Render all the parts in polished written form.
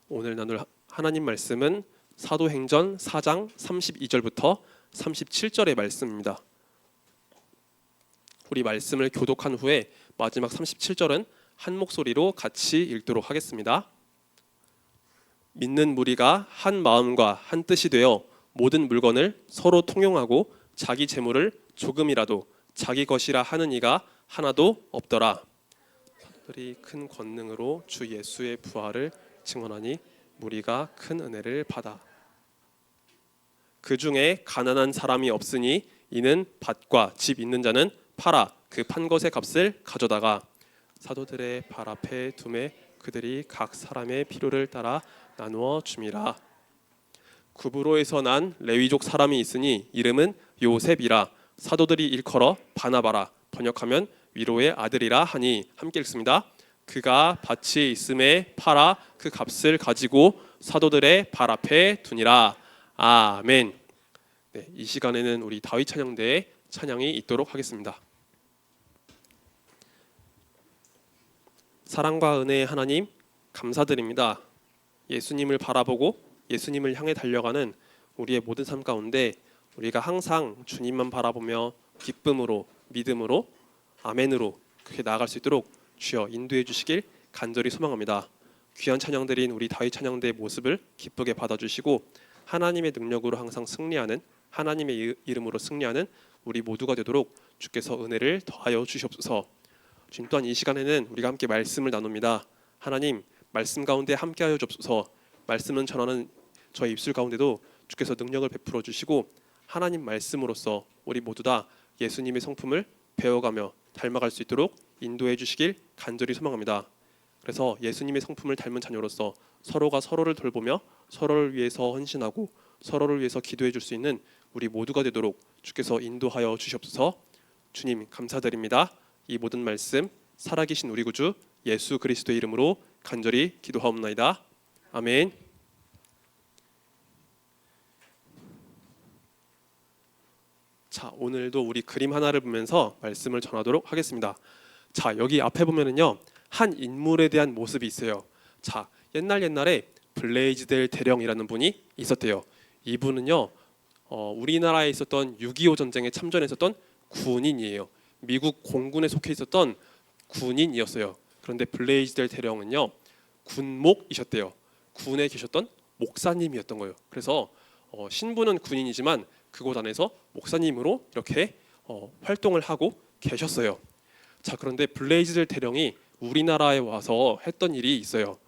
오늘 나눌 하나님 말씀은 사도행전 4장 32절부터 37절의 말씀입니다. 우리 말씀을 교독한 후에 마지막 37절은 한 목소리로 같이 읽도록 하겠습니다. 믿는 무리가 한 마음과 한 뜻이 되어 모든 물건을 서로 통용하고 자기 재물을 조금이라도 자기 것이라 하는 이가 하나도 없더라. 사도들이 큰 권능으로 주 예수의 부활을 증언하니 무리가 큰 은혜를 받아. 그 중에 가난한 사람이 없으니 이는 밭과 집 있는 자는 팔아 그 판 것의 값을 가져다가 사도들의 발 앞에 두매 그들이 각 사람의 필요를 따라 나누어 줌이라. 구브로에서 난 레위족 사람이 있으니 이름은 요셉이라. 사도들이 일컬어 바나바라 번역하면 위로의 아들이라 하니 함께 읽습니다. 그가 밭이 있음에 팔아 그 값을 가지고 사도들의 발 앞에 두니라. 아멘. 이 시간에는 우리 다윗 찬양대의 찬양이 있도록 하겠습니다. 사랑과 은혜의 하나님 감사드립니다. 예수님을 바라보고 예수님을 향해 달려가는 우리의 모든 삶 가운데 우리가 항상 주님만 바라보며 기쁨으로 믿음으로 아멘으로 그렇게 나아갈 수 있도록 주여 인도해 주시길 간절히 소망합니다. 귀한 찬양들인 우리 다윗 찬양대의 모습을 기쁘게 받아주시고 하나님의 능력으로 항상 승리하는 하나님의 이름으로 승리하는 우리 모두가 되도록 주께서 은혜를 더하여 주시옵소서. 주님 또한 이 시간에는 우리가 함께 말씀을 나눕니다. 하나님 말씀 가운데 함께하여 주옵소서. 말씀은 전하는 저의 입술 가운데도 주께서 능력을 베풀어 주시고 하나님 말씀으로써 우리 모두 다 예수님의 성품을 배워가며 닮아갈 수 있도록 인도해 주시길 간절히 소망합니다. 그래서 예수님의 성품을 닮은 자녀로서 서로가 서로를 돌보며 서로를 위해서 헌신하고 서로를 위해서 기도해 줄 수 있는 우리 모두가 되도록 주께서 인도하여 주시옵소서. 주님 감사드립니다. 이 모든 말씀 살아계신 우리 구주 예수 그리스도의 이름으로 간절히 기도하옵나이다. 아멘. 자, 오늘도 우리 그림 하나를 보면서 말씀을 전하도록 하겠습니다. 자, 여기 앞에 보면은요 한 인물에 대한 모습이 있어요. 자, 옛날에 블레이즈델 대령이라는 분이 있었대요. 이분은요 우리나라에 있었던 6.25 전쟁에 참전했었던 군인이에요. 미국 공군에 속해 있었던 군인이었어요. 그런데 블레이즈델 대령은요 군목이셨대요. 군에 계셨던 목사님이었던 거예요. 그래서 신분은 군인이지만 그곳 안에서 목사님으로 이렇게 활동을 하고 계셨어요. 자, 그런데 블레이즈델 대령이 우리나라에 와서 했던 일이 있어요.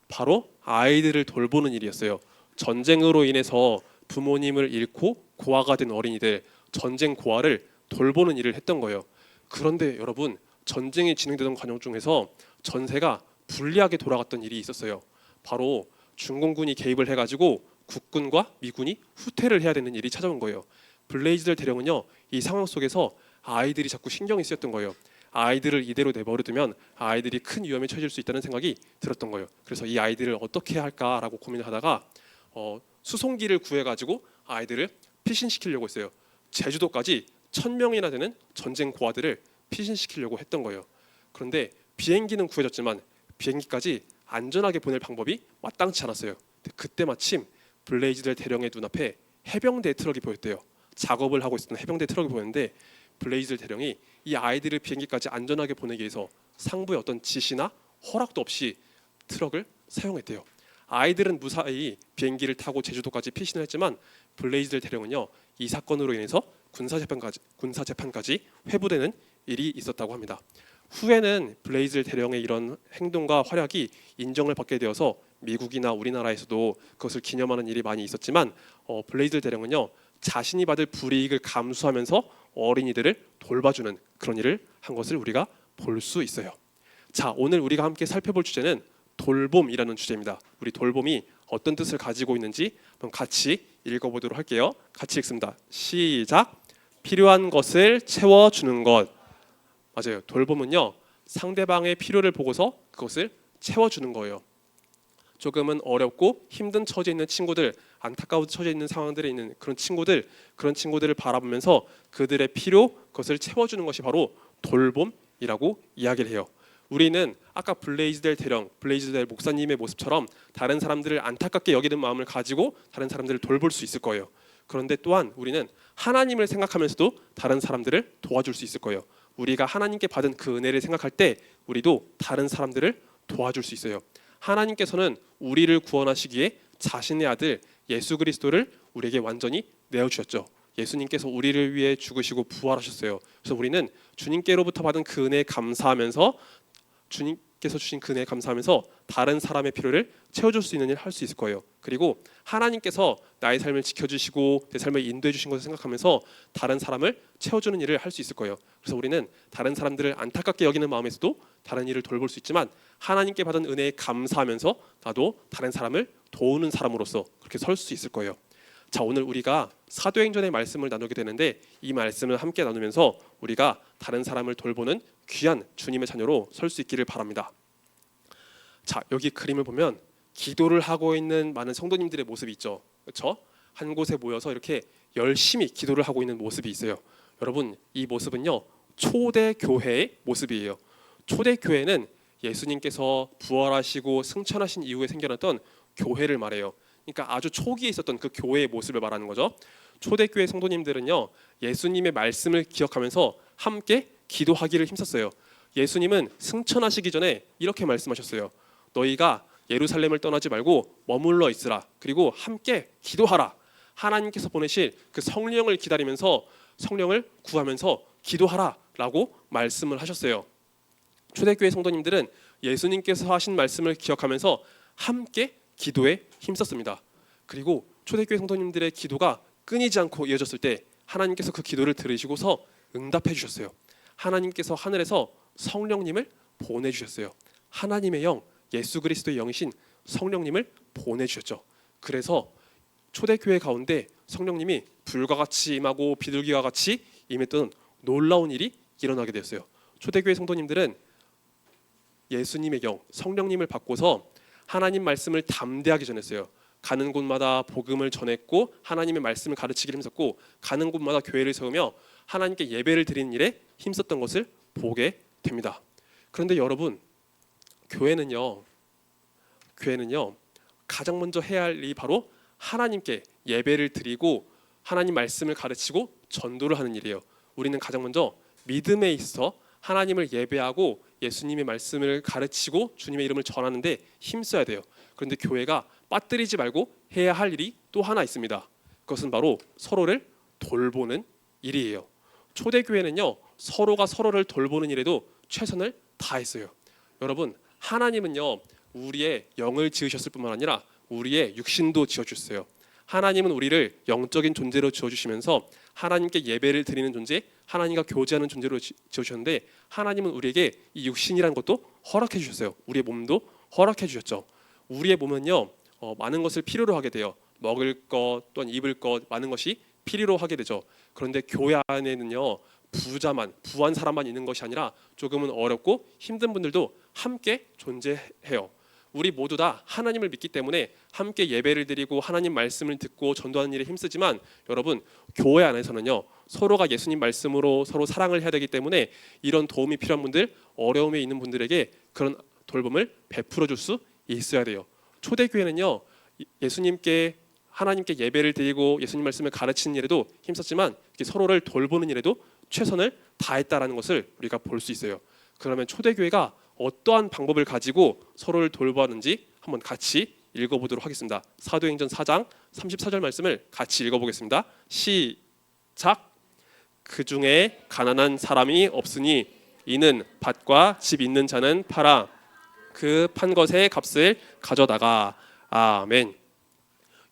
바로 아이들을 돌보는 일이었어요. 전쟁으로 인해서 부모님을 잃고 고아가 된 어린이들, 전쟁 고아를 돌보는 일을 했던 거예요. 그런데 여러분, 전쟁이 진행되던 과정 중에서 전세가 불리하게 돌아갔던 일이 있었어요. 바로 중공군이 개입을 해가지고 국군과 미군이 후퇴를 해야 되는 일이 찾아온 거예요. 블레이즈델 대령은요 이 상황 속에서 아이들이 자꾸 신경이 쓰였던 거예요. 아이들을 이대로 내버려두면 아이들이 큰 위험에 처해질 수 있다는 생각이 들었던 거예요. 그래서 이 아이들을 어떻게 할까라고 고민을 하다가 수송기를 구해가지고 아이들을 피신시키려고 했어요. 제주도까지 1000명이나 되는 전쟁 고아들을 피신시키려고 했던 거예요. 그런데 비행기는 구해졌지만 비행기까지 안전하게 보낼 방법이 마땅치 않았어요. 그때 마침 블레이즈델 대령의 눈앞에 해병대 트럭이 보였대요. 작업을 하고 있었던 해병대 트럭이 보였는데 블레이즈델 대령이 이 아이들을 비행기까지 안전하게 보내기 위해서 상부의 어떤 지시나 허락도 없이 트럭을 사용했대요. 아이들은 무사히 비행기를 타고 제주도까지 피신을 했지만 블레이즈델 대령은요 이 사건으로 인해서 군사재판까지 회부되는 일이 있었다고 합니다. 후에는 블레이즈델 대령의 이런 행동과 활약이 인정을 받게 되어서 미국이나 우리나라에서도 그것을 기념하는 일이 많이 있었지만 블레이즈델 대령은요 자신이 받을 불이익을 감수하면서 어린이들을 돌봐주는 그런 일을 한 것을 우리가 볼 수 있어요. 자, 오늘 우리가 함께 살펴볼 주제는 돌봄이라는 주제입니다. 우리 돌봄이 어떤 뜻을 가지고 있는지 한번 같이 읽어보도록 할게요. 같이 읽습니다. 시작. 필요한 것을 채워주는 것. 맞아요. 돌봄은요 상대방의 필요를 보고서 그것을 채워주는 거예요. 조금은 어렵고 힘든 처지에 있는 친구들, 안타까운 처지에 있는 상황들에 있는 그런 친구들을 바라보면서 그들의 필요, 그것을 채워주는 것이 바로 돌봄이라고 이야기를 해요. 우리는 아까 블레이즈델 대령, 블레이즈델 목사님의 모습처럼 다른 사람들을 안타깝게 여기는 마음을 가지고 다른 사람들을 돌볼 수 있을 거예요. 그런데 또한 우리는 하나님을 생각하면서도 다른 사람들을 도와줄 수 있을 거예요. 우리가 하나님께 받은 그 은혜를 생각할 때 우리도 다른 사람들을 도와줄 수 있어요. 하나님께서는 우리를 구원하시기에 자신의 아들 예수 그리스도를 우리에게 완전히 내어주셨죠. 예수님께서 우리를 위해 죽으시고 부활하셨어요. 그래서 우리는 주님께로부터 받은 그 은혜에 감사하면서 주님께서 주신 그 은혜에 감사하면서 다른 사람의 필요를 채워줄 수 있는 일을 할 수 있을 거예요. 그리고 하나님께서 나의 삶을 지켜주시고 내 삶을 인도해 주신 것을 생각하면서 다른 사람을 채워주는 일을 할 수 있을 거예요. 그래서 우리는 다른 사람들을 안타깝게 여기는 마음에서도 다른 일을 돌볼 수 있지만 하나님께 받은 은혜에 감사하면서 나도 다른 사람을 도우는 사람으로서 그렇게 설 수 있을 거예요. 자, 오늘 우리가 사도행전의 말씀을 나누게 되는데 이 말씀을 함께 나누면서 우리가 다른 사람을 돌보는 귀한 주님의 자녀로 설 수 있기를 바랍니다. 자, 여기 그림을 보면 기도를 하고 있는 많은 성도님들의 모습이 있죠. 그렇죠? 한 곳에 모여서 이렇게 열심히 기도를 하고 있는 모습이 있어요. 여러분, 이 모습은요 초대 교회의 모습이에요. 초대 교회는 예수님께서 부활하시고 승천하신 이후에 생겨났던 교회를 말해요. 그러니까 아주 초기에 있었던 그 교회의 모습을 말하는 거죠. 초대교회 성도님들은요 예수님의 말씀을 기억하면서 함께 기도하기를 힘썼어요. 예수님은 승천하시기 전에 이렇게 말씀하셨어요. 너희가 예루살렘을 떠나지 말고 머물러 있으라. 그리고 함께 기도하라. 하나님께서 보내실 그 성령을 기다리면서 성령을 구하면서 기도하라 라고 말씀을 하셨어요. 초대교회 성도님들은 예수님께서 하신 말씀을 기억하면서 함께 기도에 힘썼습니다. 그리고 초대교회 성도님들의 기도가 끊이지 않고 이어졌을 때 하나님께서 그 기도를 들으시고서 응답해 주셨어요. 하나님께서 하늘에서 성령님을 보내주셨어요. 하나님의 영, 예수 그리스도의 영이신 성령님을 보내주셨죠. 그래서 초대교회 가운데 성령님이 불과 같이 임하고 비둘기와 같이 임했던 놀라운 일이 일어나게 되었어요. 초대교회 성도님들은 예수님의 영, 성령님을 받고서 하나님 말씀을 담대하게 전했어요. 가는 곳마다 복음을 전했고 하나님의 말씀을 가르치기를 힘썼고 가는 곳마다 교회를 세우며 하나님께 예배를 드리는 일에 힘썼던 것을 보게 됩니다. 그런데 여러분, 교회는요 가장 먼저 해야 할 일이 바로 하나님께 예배를 드리고 하나님 말씀을 가르치고 전도를 하는 일이에요. 우리는 가장 먼저 믿음에 있어 하나님을 예배하고 예수님의 말씀을 가르치고 주님의 이름을 전하는데 힘써야 돼요. 그런데 교회가 빠뜨리지 말고 해야 할 일이 또 하나 있습니다. 그것은 바로 서로를 돌보는 일이에요. 초대교회는요 서로가 서로를 돌보는 일에도 최선을 다했어요. 여러분, 하나님은요 우리의 영을 지으셨을 뿐만 아니라 우리의 육신도 지어주셨어요. 하나님은 우리를 영적인 존재로 지어주시면서 하나님께 예배를 드리는 존재, 하나님과 교제하는 존재로 지어주셨는데 하나님은 우리에게 이 육신이라는 것도 허락해 주셨어요. 우리의 몸도 허락해 주셨죠. 우리의 몸은요 많은 것을 필요로 하게 돼요. 먹을 것 또한 입을 것 많은 것이 필요로 하게 되죠. 그런데 교회 안에는요 부한 사람만 있는 것이 아니라 조금은 어렵고 힘든 분들도 함께 존재해요. 우리 모두 다 하나님을 믿기 때문에 함께 예배를 드리고 하나님 말씀을 듣고 전도하는 일에 힘쓰지만 여러분, 교회 안에서는요 서로가 예수님 말씀으로 서로 사랑을 해야 되기 때문에 이런 도움이 필요한 분들, 어려움에 있는 분들에게 그런 돌봄을 베풀어 줄 수 있어야 돼요. 초대교회는요 예수님께 하나님께 예배를 드리고 예수님 말씀을 가르치는 일에도 힘썼지만 서로를 돌보는 일에도 최선을 다했다라는 것을 우리가 볼 수 있어요. 그러면 초대교회가 어떠한 방법을 가지고 서로를 돌보았는지 한번 같이 읽어보도록 하겠습니다. 사도행전 4장 34절 말씀을 같이 읽어보겠습니다. 시작. 그 중에 가난한 사람이 없으니 이는 밭과 집 있는 자는 팔아 그 판 것의 값을 가져다가. 아멘.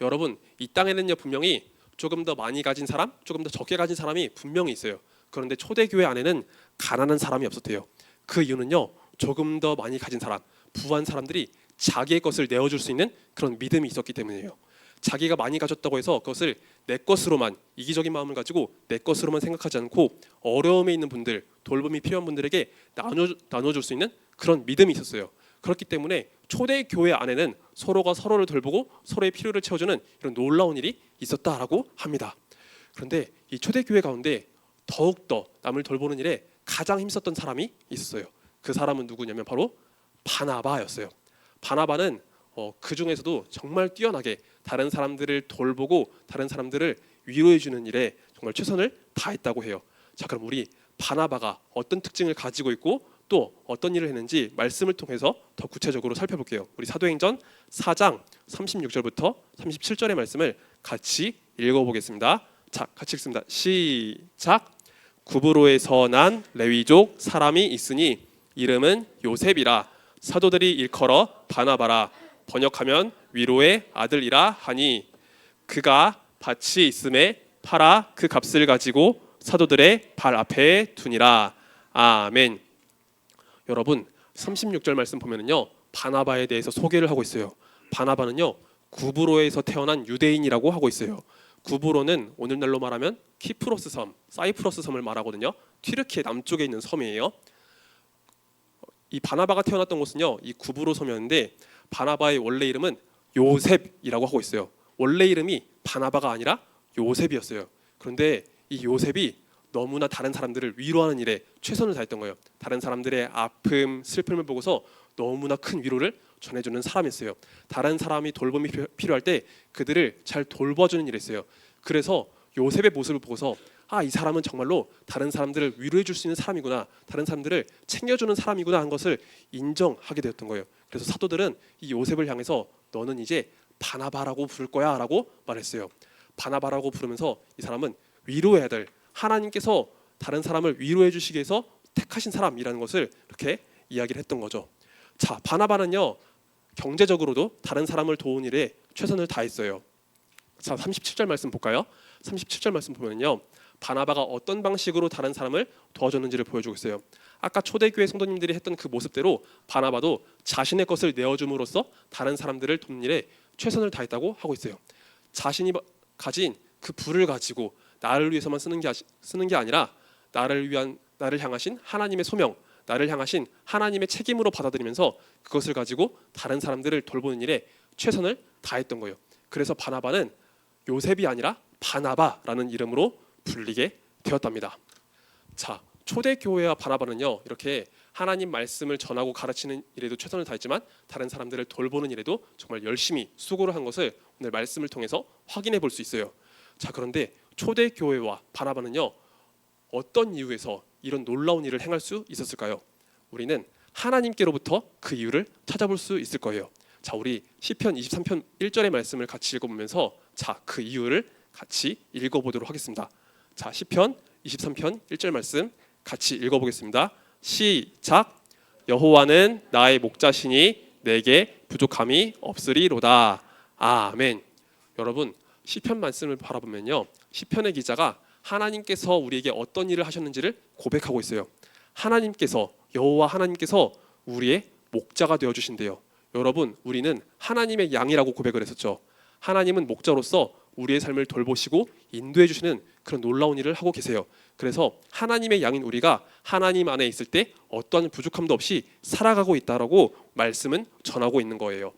여러분, 이 땅에는요 분명히 조금 더 많이 가진 사람, 조금 더 적게 가진 사람이 분명히 있어요. 그런데 초대교회 안에는 가난한 사람이 없었대요. 그 이유는요 조금 더 많이 가진 사람, 부한 사람들이 자기의 것을 내어줄 수 있는 그런 믿음이 있었기 때문이에요. 자기가 많이 가졌다고 해서 그것을 내 것으로만, 이기적인 마음을 가지고 내 것으로만 생각하지 않고 어려움에 있는 분들, 돌봄이 필요한 분들에게 나눠줄 수 있는 그런 믿음이 있었어요. 그렇기 때문에 초대교회 안에는 서로가 서로를 돌보고 서로의 필요를 채워주는 이런 놀라운 일이 있었다라고 합니다. 그런데 이 초대교회 가운데 더욱더 남을 돌보는 일에 가장 힘썼던 사람이 있었어요. 그 사람은 누구냐면 바로 바나바였어요. 바나바는 그 중에서도 정말 뛰어나게 다른 사람들을 돌보고 다른 사람들을 위로해 주는 일에 정말 최선을 다했다고 해요. 자, 그럼 우리 바나바가 어떤 특징을 가지고 있고 또 어떤 일을 했는지 말씀을 통해서 더 구체적으로 살펴볼게요. 우리 사도행전 4장 36절부터 37절의 말씀을 같이 읽어보겠습니다. 자, 같이 읽습니다. 시작. 구브로에서 난 레위족 사람이 있으니 이름은 요셉이라. 사도들이 일컬어 바나바라. 번역하면 위로의 아들이라 하니 그가 밭이 있음에 팔아 그 값을 가지고 사도들의 발 앞에 두니라. 아멘. 여러분 36절 말씀 보면은요 바나바에 대해서 소개를 하고 있어요. 바나바는요 구브로에서 태어난 유대인이라고 하고 있어요. 구브로는 오늘날로 말하면 키프로스 섬, 사이프러스 섬을 말하거든요. 튀르키예 남쪽에 있는 섬이에요. 이 바나바가 태어났던 곳은요 이 구브로 섬이었는데 바나바의 원래 이름은 요셉이라고 하고 있어요. 원래 이름이 바나바가 아니라 요셉이었어요. 그런데 이 요셉이 너무나 다른 사람들을 위로하는 일에 최선을 다했던 거예요. 다른 사람들의 아픔, 슬픔을 보고서 너무나 큰 위로를 전해주는 사람이었어요. 다른 사람이 돌봄이 필요할 때 그들을 잘 돌봐주는 일을 했어요. 그래서 요셉의 모습을 보고서 이 사람은 정말로 다른 사람들을 위로해 줄 수 있는 사람이구나, 다른 사람들을 챙겨주는 사람이구나 한 것을 인정하게 되었던 거예요. 그래서 사도들은 이 요셉을 향해서 너는 이제 바나바라고 부를 거야 라고 말했어요. 바나바라고 부르면서 이 사람은 위로해야 될, 하나님께서 다른 사람을 위로해 주시기 위해서 택하신 사람이라는 것을 이렇게 이야기를 했던 거죠. 자, 바나바는요 경제적으로도 다른 사람을 도우는 일에 최선을 다했어요. 자, 37절 말씀 볼까요? 37절 말씀 보면요 바나바가 어떤 방식으로 다른 사람을 도와줬는지를 보여주고 있어요. 아까 초대교회 성도님들이 했던 그 모습대로 바나바도 자신의 것을 내어줌으로써 다른 사람들을 돕는 일에 최선을 다했다고 하고 있어요. 자신이 가진 그 부를 가지고 나를 위해서만 쓰는 게 아니라 나를 향하신 하나님의 소명, 나를 향하신 하나님의 책임으로 받아들이면서 그것을 가지고 다른 사람들을 돌보는 일에 최선을 다했던 거예요. 그래서 바나바는 요셉이 아니라 바나바라는 이름으로 불리게 되었답니다. 자, 초대교회와 바나바는요 이렇게 하나님 말씀을 전하고 가르치는 일에도 최선을 다했지만 다른 사람들을 돌보는 일에도 정말 열심히 수고를 한 것을 오늘 말씀을 통해서 확인해 볼 수 있어요. 자, 그런데 초대교회와 바나바는요 어떤 이유에서 이런 놀라운 일을 행할 수 있었을까요? 우리는 하나님께로부터 그 이유를 찾아볼 수 있을 거예요. 자, 우리 시편 23편 1절의 말씀을 같이 읽어보면서 자, 그 이유를 같이 읽어보도록 하겠습니다. 자, 시편 23편 1절 말씀 같이 읽어보겠습니다. 시작. 여호와는 나의 목자시니 내게 부족함이 없으리로다. 아멘. 여러분 시편 말씀을 바라보면요 시편의 기자가 하나님께서 우리에게 어떤 일을 하셨는지를 고백하고 있어요. 하나님께서, 여호와 하나님께서 우리의 목자가 되어주신대요. 여러분 우리는 하나님의 양이라고 고백을 했었죠. 하나님은 목자로서 우리의 삶을 돌보시고 인도해 주시는 그런 놀라운 일을 하고 계세요. 그래서 하나님의 양인 우리가 하나님 안에 있을 때 어떠한 부족함도 없이 살아가고 있다라고 말씀은 전하고 있는 거예요.